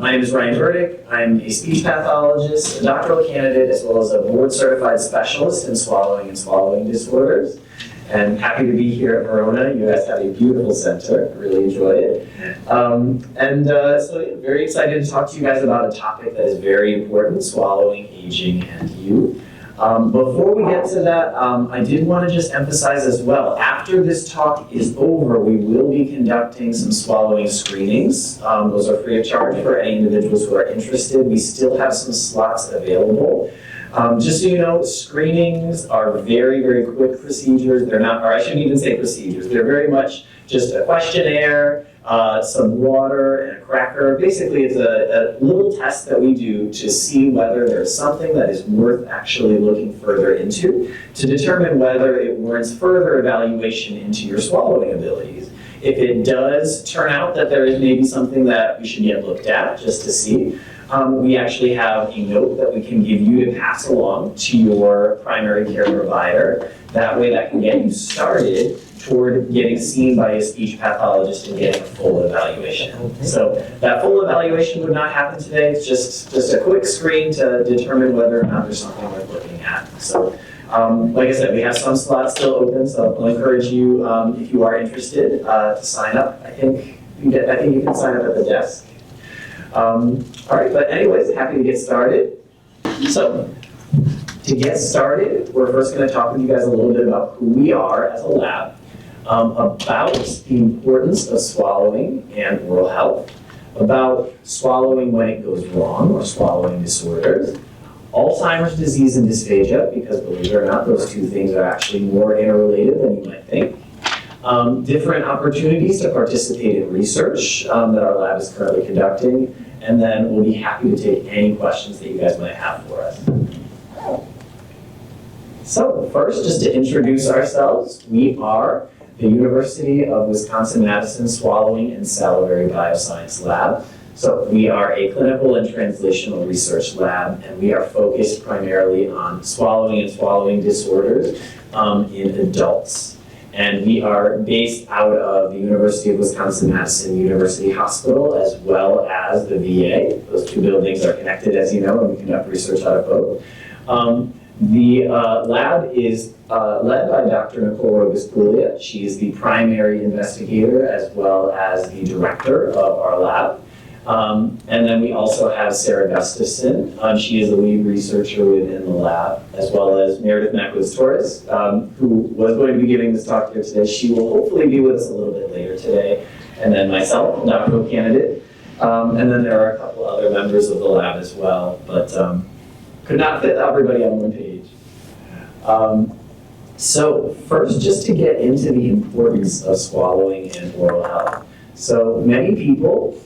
My name is Ryan Burdick. I'm a speech pathologist, a doctoral candidate, as well as a board-certified specialist in swallowing and swallowing disorders. And happy to be here at Verona. You guys have a beautiful center. I really enjoy it. So very excited to talk to you guys about a topic that is very important, swallowing, aging, and youth. Before we get to that, I did want to just emphasize as well, after this talk is over, we will be conducting some swallowing screenings. Those are free of charge for any individuals who are interested. We still have some slots available. Just so you know, screenings are very, very quick procedures. They're not, or I shouldn't even say procedures, they're very much just a questionnaire, some water, and a cracker. Basically, it's a little test that we do to see whether there's something that is worth actually looking further into, to determine whether it warrants further evaluation into your swallowing abilities. If it does turn out that there is maybe something that we should get looked at, just to see, we actually have a note that we can give you to pass along to your primary care provider. That way that can get you started toward getting seen by a speech pathologist and getting a full evaluation. Okay. So that full evaluation would not happen today. It's just a quick screen to determine whether or not there's something worth looking at. So like I said, we have some slots still open, so I'll encourage you, if you are interested, to sign up. I think you can sign up at the desk. All right, but anyways, happy to get started. So, to get started, we're first going to talk with you guys a little bit about who we are as a lab, about the importance of swallowing and oral health, about swallowing when it goes wrong or swallowing disorders, Alzheimer's disease and dysphagia, because believe it or not, those two things are actually more interrelated than you might think. Different opportunities to participate in research that our lab is currently conducting, and then we'll be happy to take any questions that you guys might have for us. So first, just to introduce ourselves, we are the University of Wisconsin-Madison Swallowing and Salivary Bioscience Lab. So we are a clinical and translational research lab, and we are focused primarily on swallowing and swallowing disorders in adults. And we are based out of the University of Wisconsin-Madison University Hospital, as well as the VA. Those two buildings are connected, as you know, and we conduct research out of both. The lab is led by Dr. Nicole Rogas-Puglia. She is the primary investigator as well as the director of our lab. And then we also have Sarah Gustafson. She is the lead researcher within the lab, as well as Meredith Mackless-Torres, who was going to be giving this talk here today. She will hopefully be with us a little bit later today. And then myself, doctoral candidate. And then there are a couple other members of the lab as well, but could not fit everybody on one page. So first, just to get into the importance of swallowing and oral health. So many people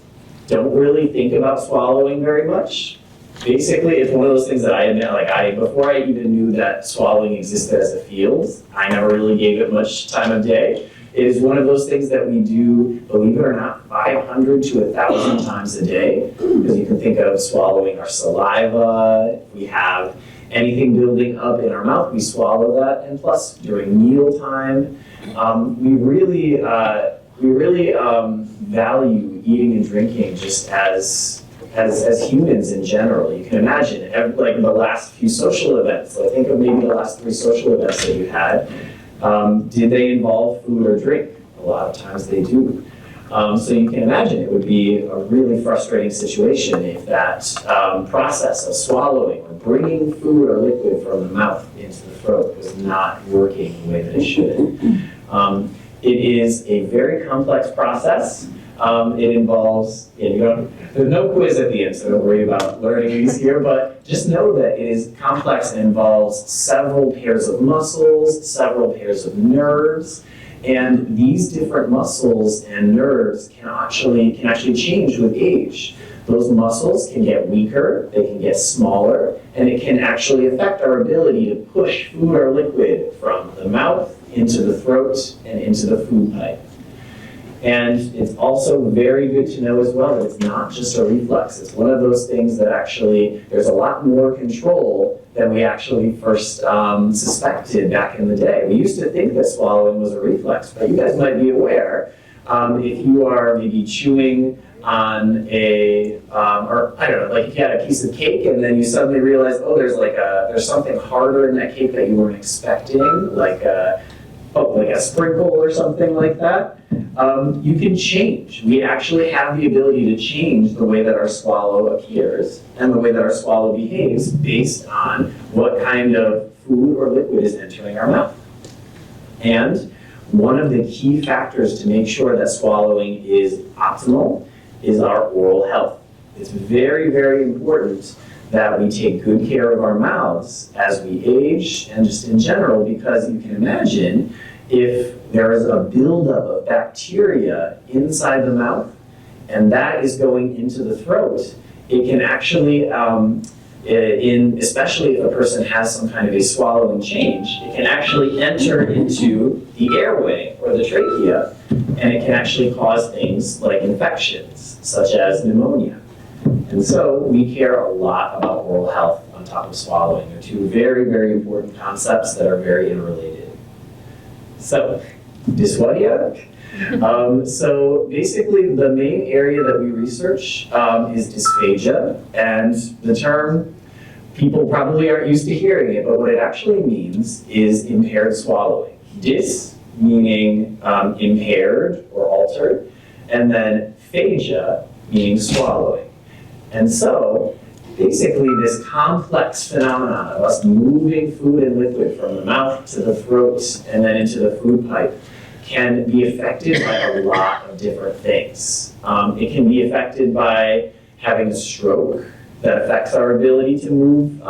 don't really think about swallowing very much. Basically, it's one of those things that I admit, before I even knew that swallowing existed as a field, I never really gave it much time of day. It is one of those things that we do, believe it or not, 500 to 1,000 times a day. Because you can think of swallowing our saliva, if we have anything building up in our mouth, we swallow that. And plus, during mealtime, we really value eating and drinking just as humans in general. You can imagine, like the last few social events, so think of maybe the last 3 social events that you had, did they involve food or drink? A lot of times they do. So you can imagine it would be a really frustrating situation if that process of swallowing or bringing food or liquid from the mouth into the throat was not working the way that it should. It is a very complex process. It involves, there's no quiz at the end, so don't worry about learning these here, but just know that it is complex and involves several pairs of muscles, several pairs of nerves, and these different muscles and nerves can actually change with age. Those muscles can get weaker, they can get smaller, and it can actually affect our ability to push food or liquid from the mouth into the throat and into the food pipe. And it's also very good to know as well that it's not just a reflex. It's one of those things that actually, there's a lot more control than we actually first suspected back in the day. We used to think that swallowing was a reflex, but you guys might be aware, if you are maybe chewing on or I don't know, like if you had a piece of cake and then you suddenly realize, oh, there's something harder in that cake that you weren't expecting, like a sprinkle or something like that, you can change. We actually have the ability to change the way that our swallow appears and the way that our swallow behaves based on what kind of food or liquid is entering our mouth. And one of the key factors to make sure that swallowing is optimal is our oral health. It's very, very important that we take good care of our mouths as we age and just in general, because you can imagine if there is a buildup of bacteria inside the mouth and that is going into the throat, it can actually, especially if a person has some kind of a swallowing change, it can actually enter into the airway or the trachea, and it can actually cause things like infections, such as pneumonia. And so we care a lot about oral health on top of swallowing. They're two very, very important concepts that are very interrelated. So, dysphagia. So basically the main area that we research is dysphagia, and the term, people probably aren't used to hearing it, but what it actually means is impaired swallowing. Dys meaning impaired or altered, and then phagia meaning swallowing. And so basically this complex phenomenon of us moving food and liquid from the mouth to the throat and then into the food pipe can be affected by a lot of different things. It can be affected by having a stroke that affects our ability to move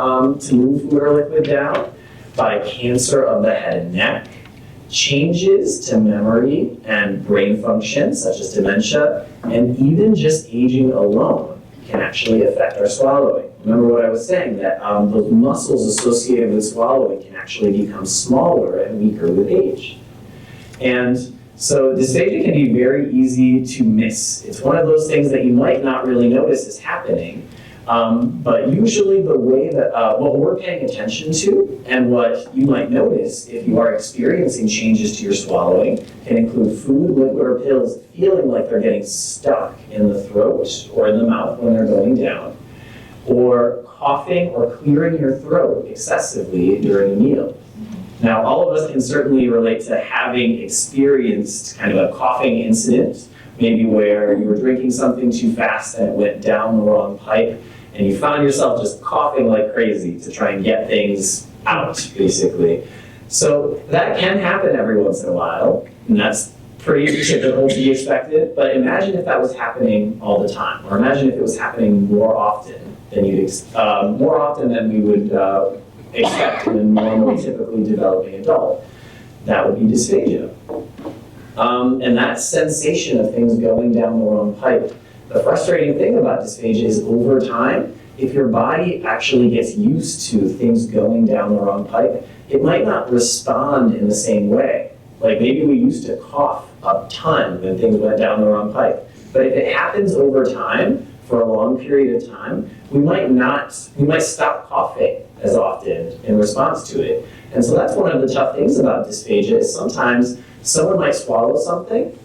food or liquid down, by cancer of the head and neck, changes to memory and brain function, such as dementia, and even just aging alone can actually affect our swallowing. Remember what I was saying, that those muscles associated with swallowing can actually become smaller and weaker with age. And so dysphagia can be very easy to miss. It's one of those things that you might not really notice is happening, but usually the way that what we're paying attention to and what you might notice if you are experiencing changes to your swallowing can include food, liquid, or pills feeling like they're getting stuck in the throat or in the mouth when they're going down, or coughing or clearing your throat excessively during a meal. Now, all of us can certainly relate to having experienced kind of a coughing incident, maybe where you were drinking something too fast and it went down the wrong pipe, and you found yourself just coughing like crazy to try and get things out, basically. So that can happen every once in a while, and that's pretty typical to be expected, but imagine if that was happening all the time, or imagine if it was happening more often than we would expect in a normally typically developing adult. That would be dysphagia. And that sensation of things going down the wrong pipe. The frustrating thing about dysphagia is over time, if your body actually gets used to things going down the wrong pipe, it might not respond in the same way. Like maybe we used to cough a ton when things went down the wrong pipe. But if it happens over time, for a long period of time, we might stop coughing as often in response to it. And so that's one of the tough things about dysphagia is sometimes someone might swallow something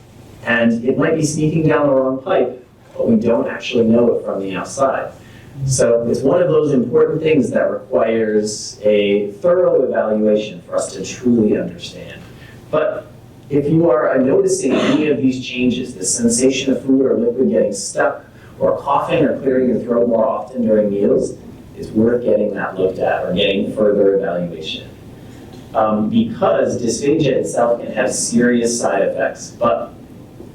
and it might be sneaking down the wrong pipe, but we don't actually know it from the outside. So it's one of those important things that requires a thorough evaluation for us to truly understand. But if you are noticing any of these changes, the sensation of food or liquid getting stuck, or coughing or clearing your throat more often during meals, it's worth getting that looked at or getting further evaluation. Because dysphagia itself can have serious side effects, but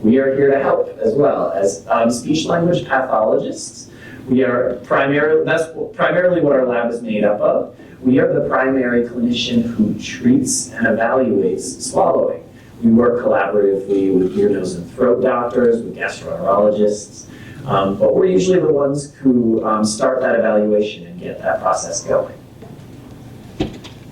we are here to help as well. As speech-language pathologists, that's primarily what our lab is made up of. We are the primary clinician who treats and evaluates swallowing. We work collaboratively with ear, nose, and throat doctors, with gastroenterologists, but we're usually the ones who start that evaluation and get that process going.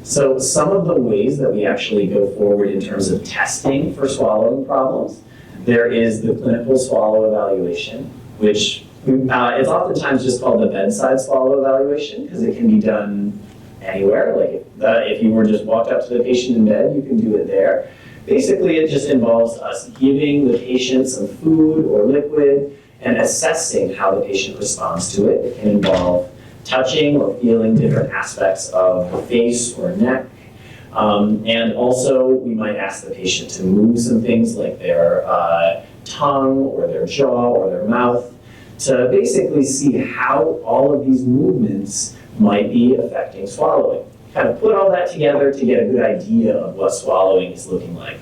So some of the ways that we actually go forward in terms of testing for swallowing problems, there is the clinical swallow evaluation, which it's oftentimes just called the bedside swallow evaluation because it can be done anywhere. Like if you were just walked up to the patient in bed, you can do it there. Basically, it just involves us giving the patient some food or liquid and assessing how the patient responds to it. It can involve touching or feeling different aspects of the face or neck. And also, we might ask the patient to move some things like their tongue or their jaw or their mouth to basically see how all of these movements might be affecting swallowing. Kind of put all that together to get a good idea of what swallowing is looking like.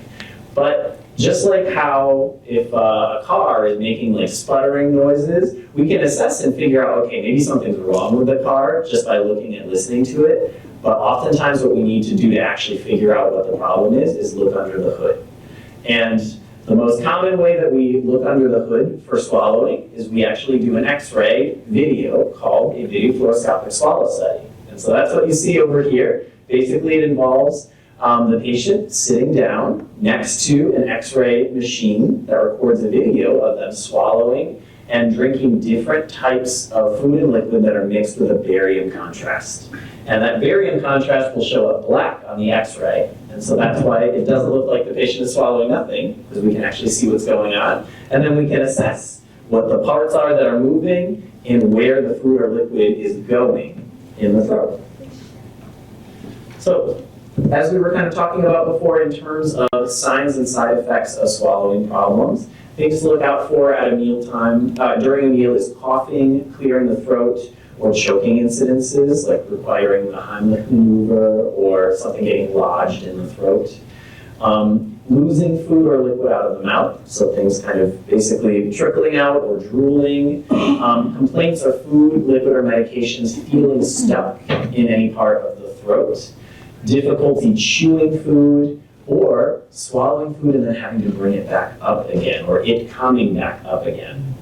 But just like how if a car is making like sputtering noises, we can assess and figure out, okay, maybe something's wrong with the car just by looking and listening to it. But oftentimes what we need to do to actually figure out what the problem is look under the hood. And the most common way that we look under the hood for swallowing is we actually do an X-ray video called a video fluoroscopic swallow study. And so that's what you see over here. Basically, it involves the patient sitting down next to an X-ray machine that records a video of them swallowing and drinking different types of food and liquid that are mixed with a barium contrast. And that barium contrast will show up black on the X-ray. And so that's why it doesn't look like the patient is swallowing nothing, because we can actually see what's going on. And then we can assess what the parts are that are moving and where the food or liquid is going in the throat. So, as we were kind of talking about before in terms of signs and side effects of swallowing problems, things to look out for at a mealtime, during a meal is coughing, clearing the throat, or choking incidences, like requiring the Heimlich maneuver or something getting lodged in the throat. Losing food or liquid out of the mouth, so things kind of basically trickling out or drooling. Complaints of food, liquid, or medications feeling stuck in any part of the throat. Difficulty chewing food, or swallowing food and then having to bring it back up again, or it coming back up again.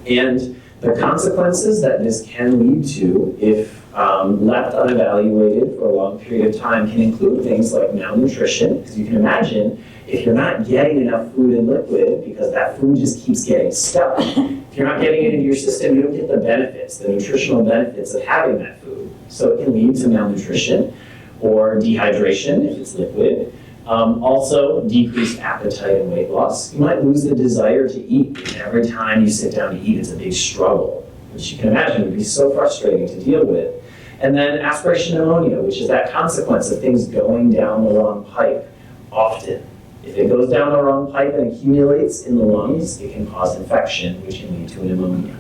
And the consequences that this can lead to, if left unevaluated for a long period of time, can include things like malnutrition, because you can imagine if you're not getting enough food and liquid because that food just keeps getting stuck, if you're not getting it into your system, you don't get the benefits, the nutritional benefits of having that food. So it can lead to malnutrition or dehydration if it's liquid. Also, decreased appetite and weight loss. You might lose the desire to eat because every time you sit down to eat, it's a big struggle, which you can imagine would be so frustrating to deal with. And then aspiration pneumonia, which is that consequence of things going down the wrong pipe often. If it goes down the wrong pipe and accumulates in the lungs, it can cause infection, which can lead to a pneumonia.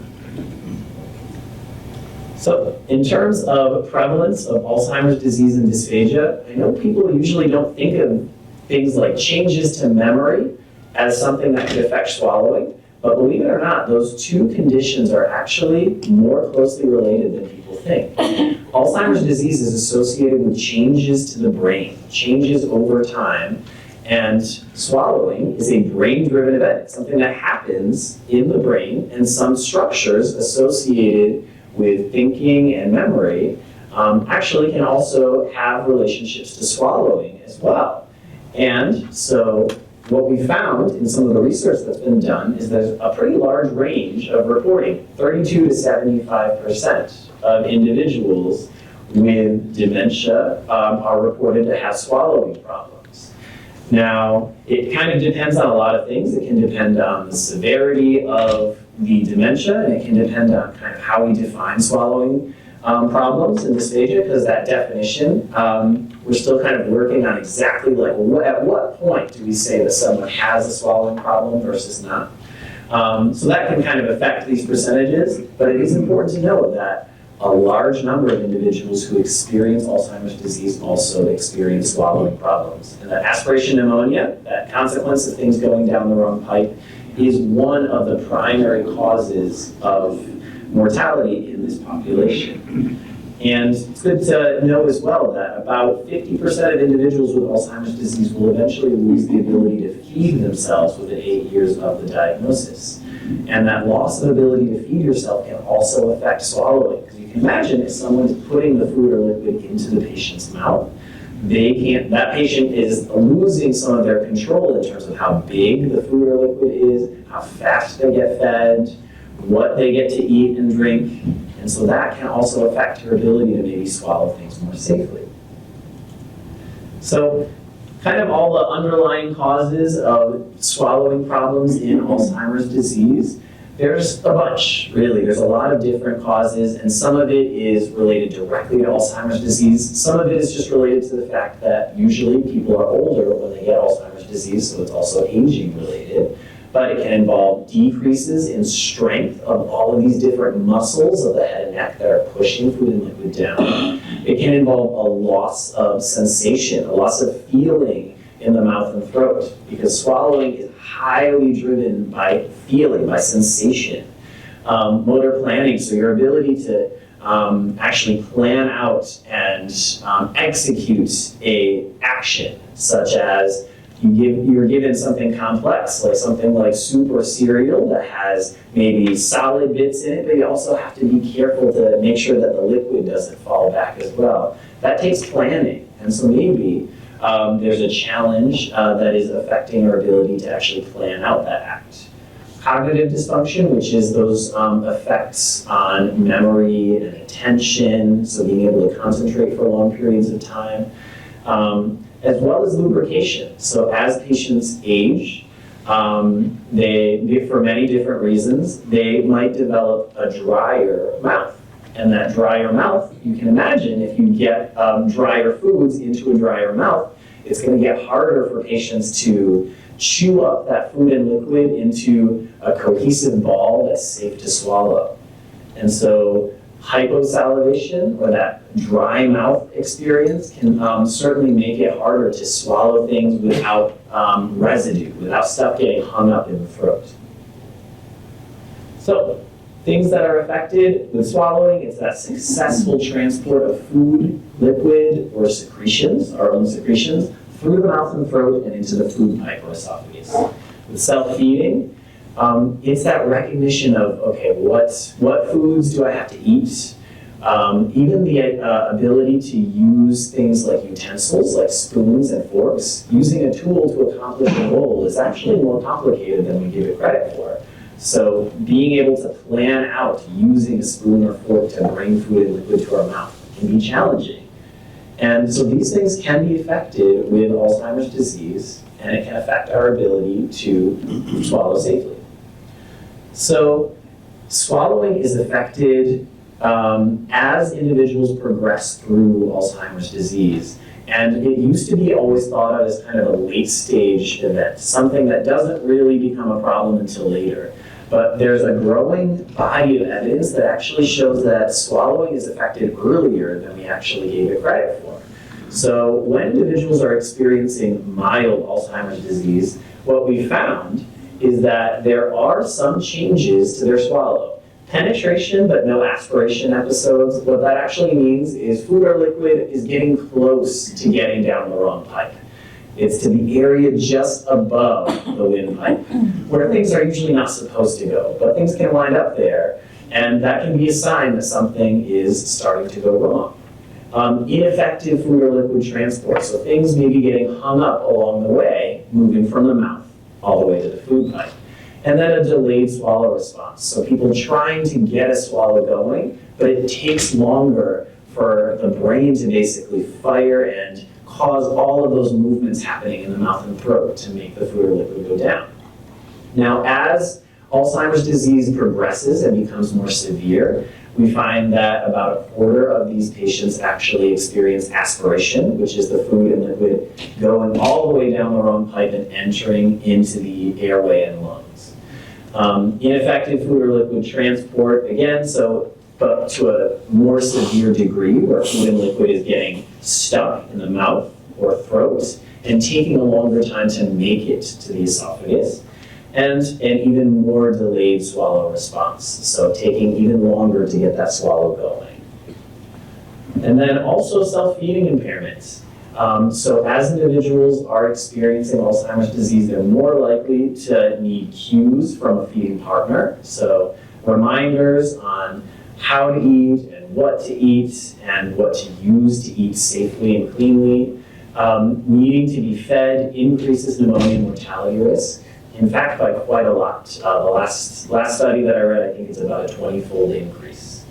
So, in terms of prevalence of Alzheimer's disease and dysphagia, I know people usually don't think of things like changes to memory as something that could affect swallowing, but believe it or not, those two conditions are actually more closely related than people think. Alzheimer's disease is associated with changes to the brain, changes over time, and swallowing is a brain-driven event. It's something that happens in the brain, and some structures associated with thinking and memory actually can also have relationships to swallowing as well. And so what we found in some of the research that's been done is there's a pretty large range of reporting. 32 to 75% of individuals with dementia are reported to have swallowing problems. Now, it kind of depends on a lot of things. It can depend on the severity of the dementia, and it can depend on kind of how we define swallowing problems in dysphagia, because that definition, we're still kind of working on exactly like at what point do we say that someone has a swallowing problem versus not. So that can kind of affect these percentages, but it is important to know that a large number of individuals who experience Alzheimer's disease also experience swallowing problems. And that aspiration pneumonia, that consequence of things going down the wrong pipe, is one of the primary causes of mortality in this population. And it's good to know as well that about 50% of individuals with Alzheimer's disease will eventually lose the ability to feed themselves within 8 years of the diagnosis. And that loss of ability to feed yourself can also affect swallowing. Because you can imagine if someone's putting the food or liquid into the patient's mouth, that patient is losing some of their control in terms of how big the food or liquid is, how fast they get fed, what they get to eat and drink. And so that can also affect your ability to maybe swallow things more safely. So kind of all the underlying causes of swallowing problems in Alzheimer's disease. There's a bunch, really. There's a lot of different causes, and some of it is related directly to Alzheimer's disease. Some of it is just related to the fact that usually people are older when they get Alzheimer's disease, so it's also aging related. But it can involve decreases in strength of all of these different muscles of the head and neck that are pushing food and liquid down. It can involve a loss of sensation, a loss of feeling in the mouth and throat, because swallowing is highly driven by feeling, by sensation. Motor planning, so your ability to actually plan out and execute a action, such as you're given something complex, like something like soup or cereal that has maybe solid bits in it, but you also have to be careful to make sure that the liquid doesn't fall back as well. That takes planning, and so maybe there's a challenge that is affecting our ability to actually plan out that act. Cognitive dysfunction, which is those effects on memory and attention, so being able to concentrate for long periods of time, as well as lubrication. So as patients age, they, for many different reasons, they might develop a drier mouth. And that drier mouth, you can imagine if you get drier foods into a drier mouth, it's going to get harder for patients to chew up that food and liquid into a cohesive ball that's safe to swallow. And so hyposalivation, or that dry mouth experience, can certainly make it harder to swallow things without residue, without stuff getting hung up in the throat. So, things that are affected with swallowing, it's that successful transport of food, liquid, or secretions, our own secretions, through the mouth and throat and into the food pipe or esophagus. With self-feeding, it's that recognition of, okay, what foods do I have to eat? Even the ability to use things like utensils, like spoons and forks, using a tool to accomplish a goal is actually more complicated than we give it credit for. So being able to plan out using a spoon or fork to bring food and liquid to our mouth can be challenging. And so these things can be affected with Alzheimer's disease, and it can affect our ability to swallow safely. So swallowing is affected as individuals progress through Alzheimer's disease. And it used to be always thought of as kind of a late stage event, something that doesn't really become a problem until later. But there's a growing body of evidence that actually shows that swallowing is affected earlier than we actually gave it credit for. So when individuals are experiencing mild Alzheimer's disease, what we found is that there are some changes to their swallow. Penetration, but no aspiration episodes. What that actually means is food or liquid is getting close to getting down the wrong pipe. It's to the area just above the windpipe, where things are usually not supposed to go, but things can wind up there, and that can be a sign that something is starting to go wrong. Ineffective food or liquid transport, so things may be getting hung up along the way, moving from the mouth all the way to the food pipe. And then a delayed swallow response, so people trying to get a swallow going, but it takes longer for the brain to basically fire and cause all of those movements happening in the mouth and throat to make the food or liquid go down. Now, as Alzheimer's disease progresses and becomes more severe, we find that about a quarter of these patients actually experience aspiration, which is the food and liquid going all the way down the wrong pipe and entering into the airway and lungs. Ineffective food or liquid transport, again, but to a more severe degree, where food and liquid is getting stuck in the mouth or throat and taking a longer time to make it to the esophagus, and an even more delayed swallow response, so taking even longer to get that swallow going. And then also self-feeding impairments. So as individuals are experiencing Alzheimer's disease, they're more likely to need cues from a feeding partner, so reminders on how to eat and what to eat and what to use to eat safely and cleanly. Needing to be fed increases pneumonia mortality risk, in fact, by quite a lot. The last study that I read, I think it's about a 20-fold increase.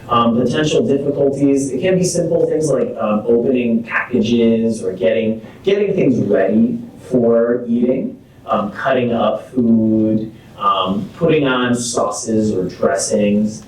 Potential difficulties, it can be simple things like opening packages or getting things ready for eating, cutting up food, putting on sauces or dressings.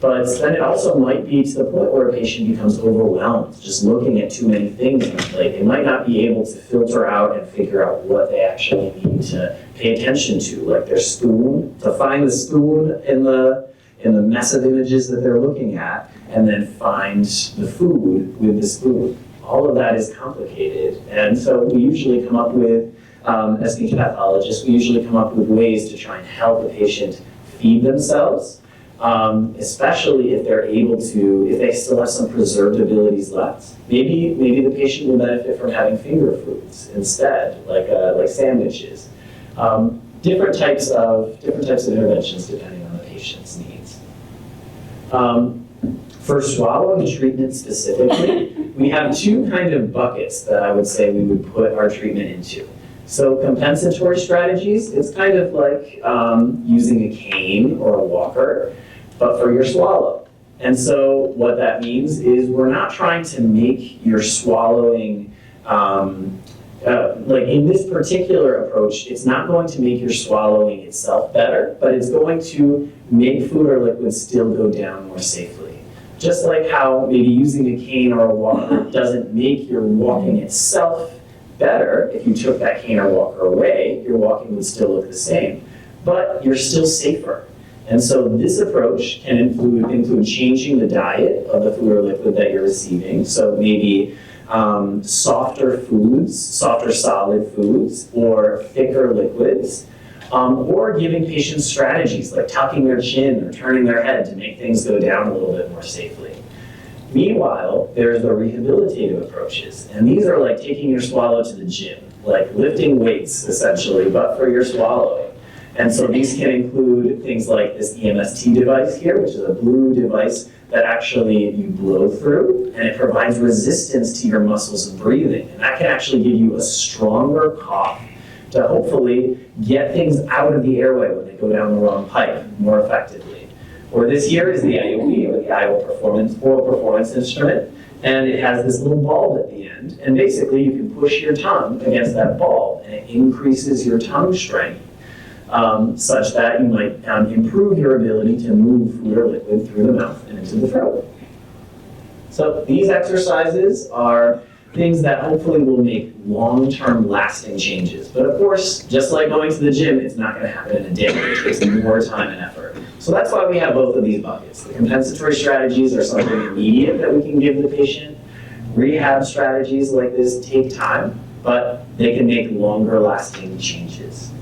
But then it also might be to the point where a patient becomes overwhelmed, just looking at too many things on the plate. They might not be able to filter out and figure out what they actually need to pay attention to, like their spoon, to find the spoon in the mess of images that they're looking at, and then find the food with the spoon. All of that is complicated. And so we usually come up with, as speech pathologists, we usually come up with ways to try and help a patient feed themselves. Especially if they're able to, if they still have some preserved abilities left. Maybe the patient will benefit from having finger foods instead, like sandwiches. Different types of interventions depending on the patient's needs. For swallowing treatment specifically, we have two kind of buckets that I would say we would put our treatment into. So compensatory strategies, it's kind of like using a cane or a walker, but for your swallow. And so what that means is we're not trying to make your swallowing, like in this particular approach, it's not going to make your swallowing itself better, but it's going to make food or liquid still go down more safely. Just like how maybe using a cane or a walker doesn't make your walking itself better. If you took that cane or walker away, your walking would still look the same, but you're still safer. And so this approach can include changing the diet of the food or liquid that you're receiving. So maybe softer foods, softer solid foods, or thicker liquids, or giving patients strategies like tucking their chin or turning their head to make things go down a little bit more safely. Meanwhile, there's the rehabilitative approaches, and these are like taking your swallow to the gym, like lifting weights essentially, but for your swallowing. And so these can include things like this EMST device here, which is a blue device that actually you blow through, and it provides resistance to your muscles of breathing. And that can actually give you a stronger cough to hopefully get things out of the airway when they go down the wrong pipe more effectively. Or this here is the IOP, or the oral performance instrument, and it has this little bulb at the end. And basically you can push your tongue against that bulb, and it increases your tongue strength. Such that you might improve your ability to move food or liquid through the mouth and into the throat. So these exercises are things that hopefully will make long-term lasting changes. But of course, just like going to the gym, it's not going to happen in a day. It takes more time and effort. So that's why we have both of these buckets. The compensatory strategies are something immediate that we can give the patient. Rehab strategies like this take time, but they can make longer lasting changes.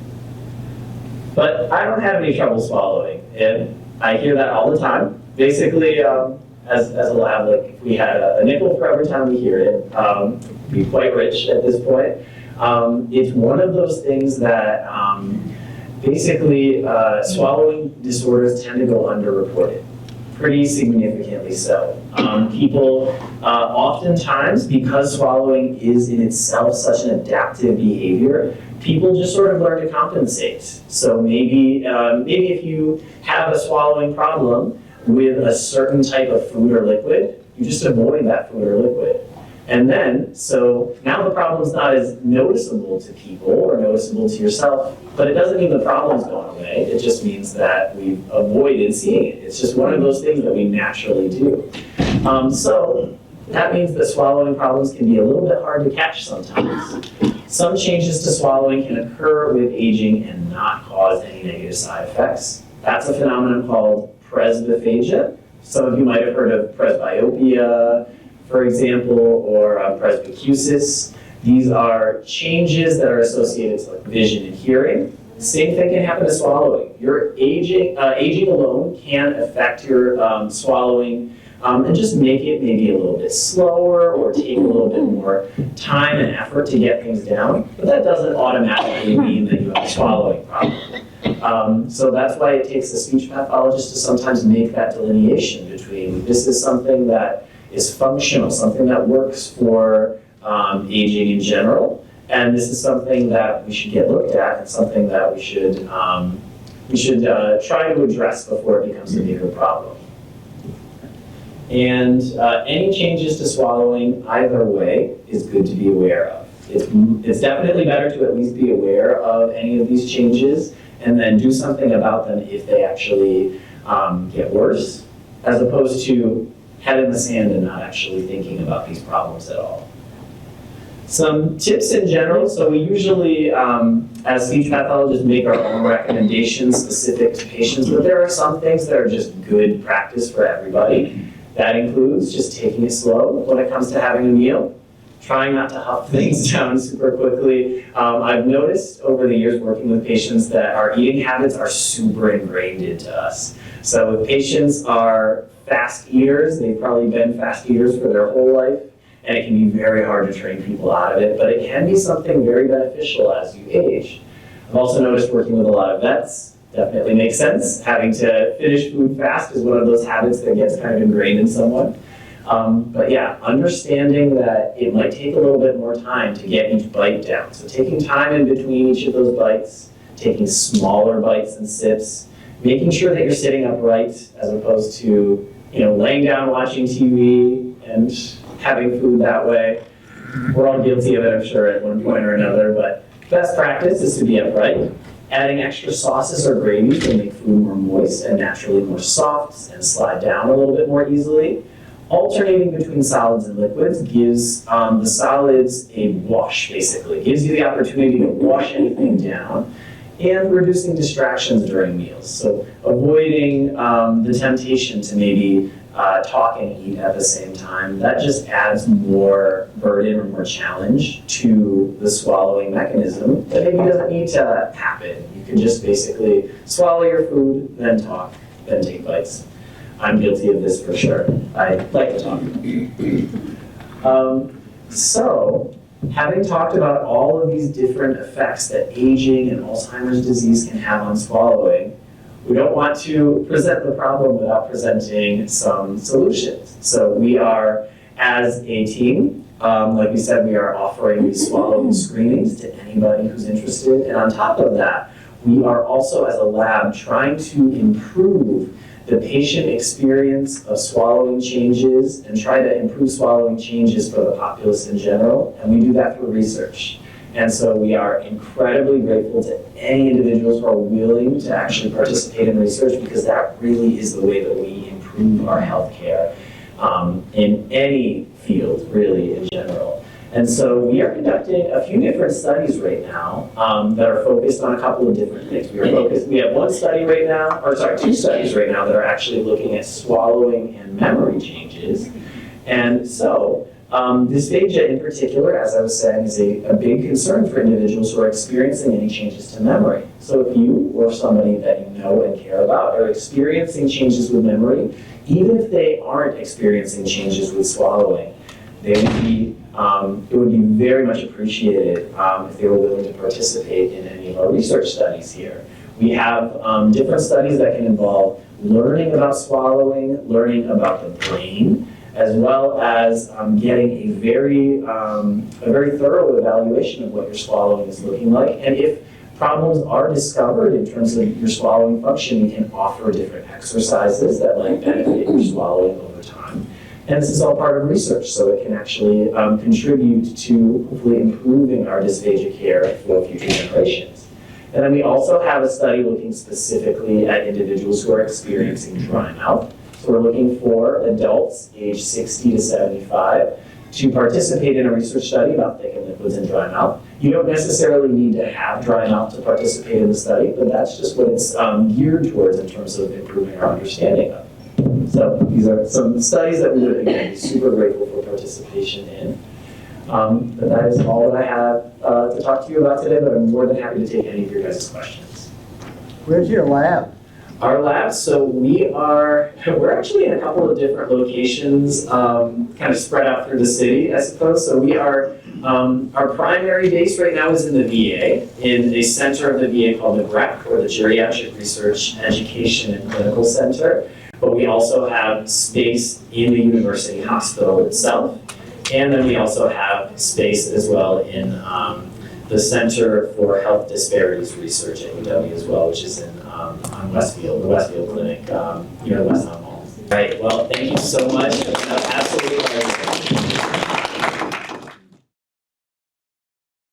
But I don't have any trouble swallowing, and I hear that all the time. Basically, as a lab, like if we had a nickel for every time we hear it, we'd be quite rich at this point. It's one of those things that basically swallowing disorders tend to go underreported, pretty significantly so. People oftentimes, because swallowing is in itself such an adaptive behavior, people just sort of learn to compensate. So maybe if you have a swallowing problem with a certain type of food or liquid, you just avoid that food or liquid. And then, so now the problem's not as noticeable to people or noticeable to yourself, but it doesn't mean the problem's gone away. It just means that we've avoided seeing it. It's just one of those things that we naturally do. So that means that swallowing problems can be a little bit hard to catch sometimes. Some changes to swallowing can occur with aging and not cause any negative side effects. That's a phenomenon called presbyophagia. Some of you might have heard of presbyopia, for example, or presbycusis. These are changes that are associated to like vision and hearing. Same thing can happen to swallowing. Your aging alone can affect your swallowing and just make it maybe a little bit slower or take a little bit more time and effort to get things down. But that doesn't automatically mean that you have a swallowing problem. So that's why it takes a speech pathologist to sometimes make that delineation between this is something that is functional, something that works for aging in general, and this is something that we should get looked at and something that we should try to address before it becomes a bigger problem. And any changes to swallowing either way is good to be aware of. It's definitely better to at least be aware of any of these changes and then do something about them if they actually get worse, as opposed to head in the sand and not actually thinking about these problems at all. Some tips in general, so we usually, as speech pathologists, make our own recommendations specific to patients, but there are some things that are just good practice for everybody. That includes just taking it slow when it comes to having a meal, trying not to huff things down super quickly. I've noticed over the years working with patients that our eating habits are super ingrained into us. So if patients are fast eaters, they've probably been fast eaters for their whole life, and it can be very hard to train people out of it, but it can be something very beneficial as you age. I've also noticed working with a lot of vets, definitely makes sense. Having to finish food fast is one of those habits that gets kind of ingrained in someone. But yeah, understanding that it might take a little bit more time to get each bite down. So taking time in between each of those bites, taking smaller bites and sips, making sure that you're sitting upright as opposed to, laying down watching TV and having food that way. We're all guilty of it, I'm sure, at one point or another, but best practice is to be upright. Adding extra sauces or gravies will make food more moist and naturally more soft and slide down a little bit more easily. Alternating between solids and liquids gives the solids a wash, basically. It gives you the opportunity to wash anything down, and reducing distractions during meals. So avoiding the temptation to maybe talk and eat at the same time, that just adds more burden or more challenge to the swallowing mechanism that maybe doesn't need to happen. You can just basically swallow your food, then talk, then take bites. I'm guilty of this for sure. I like to talk. So, having talked about all of these different effects that aging and Alzheimer's disease can have on swallowing, we don't want to present the problem without presenting some solutions. So we are, as a team, like we said, we are offering these swallowing screenings to anybody who's interested. And on top of that, we are also, as a lab, trying to improve the patient experience of swallowing changes and try to improve swallowing changes for the populace in general. And we do that through research. And so we are incredibly grateful to any individuals who are willing to actually participate in research, because that really is the way that we improve our healthcare in any field, really, in general. And so we are conducting a few different studies right now that are focused on a couple of different things. We have one study right now, or sorry, two studies right now that are actually looking at swallowing and memory changes. And so dysphagia in particular, as I was saying, is a big concern for individuals who are experiencing any changes to memory. So if you or somebody that you know and care about are experiencing changes with memory, even if they aren't experiencing changes with swallowing, they would be, it would be very much appreciated if they were willing to participate in any of our research studies here. We have different studies that can involve learning about swallowing, learning about the brain, as well as getting a very thorough evaluation of what your swallowing is looking like. And if problems are discovered in terms of your swallowing function, we can offer different exercises that might benefit your swallowing over time. And this is all part of research, so it can actually contribute to hopefully improving our dysphagia care for future generations. And then we also have a study looking specifically at individuals who are experiencing dry mouth. So we're looking for adults aged 60 to 75 to participate in a research study about thickened liquids and dry mouth. You don't necessarily need to have dry mouth to participate in the study, but that's just what it's geared towards in terms of improving our understanding of. So these are some studies that we would, again, be super grateful for participation in. But that is all that I have to talk to you about today, but I'm more than happy to take any of your guys' questions. Where's your lab? Our lab, so we're actually in a couple of different locations, kind of spread out through the city, I suppose. So we are, our primary base right now is in the VA, in a center of the VA called the GREC, or the Geriatric Research, Education, and Clinical Center. But we also have space in the university hospital itself. And then we also have space as well in the Center for Health Disparities Research at UW as well, which is in on Westfield, the Westfield Clinic, near the West Town Mall. Right, well, thank you so much. Absolutely.